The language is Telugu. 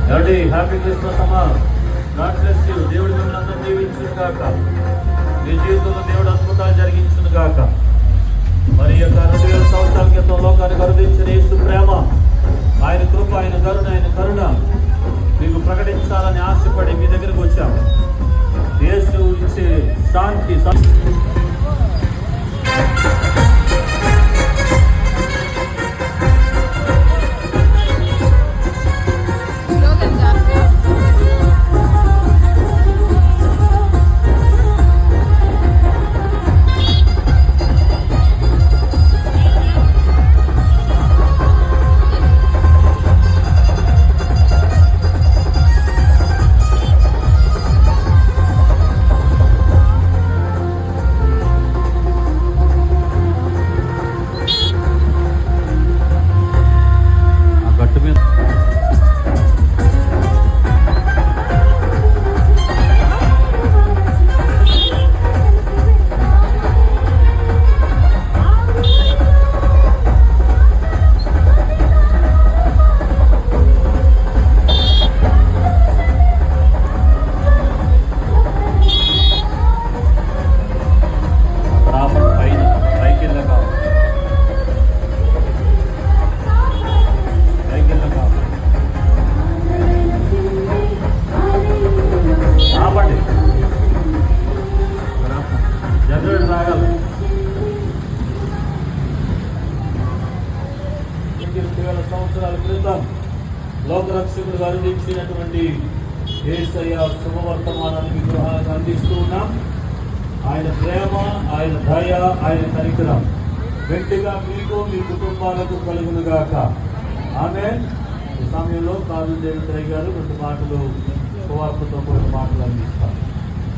హ్యాపీ క్రిస్మస్ అమ్మా. God bless you. దేవుడు మిమ్మల్ని అందరూ దీవించును గాక. మీ జీవితంలో దేవుడు అద్భుతాలు జరిగించును గాక. మరి యొక్క 2000 సంవత్సరాల క్రితం లోకానికి కరుణించిన యేసు ప్రేమ, ఆయన కృప, ఆయన కరుణ మీకు ప్రకటించాలని ఆశపడి మీ దగ్గరకు వచ్చాము. యేసు ఇచ్చే శాంతి సంవత్సరాల క్రితం లోకరక్షకుడు అందించినటువంటి యేసయ్య శుభవర్తమానాన్ని విగ్రహాలను అందిస్తూ ఉన్నాం. ఆయన ప్రేమ, ఆయన దయ, ఆయన కనికరం గట్టిగా మీకు, మీ కుటుంబాలకు కలుగును గాక. ఆమేన్. ఈ సమయంలో కాదు దేవిత్రయ్య గారు 2 మాటలు సువార్తతో కూడిన మాటలు అందిస్తారు.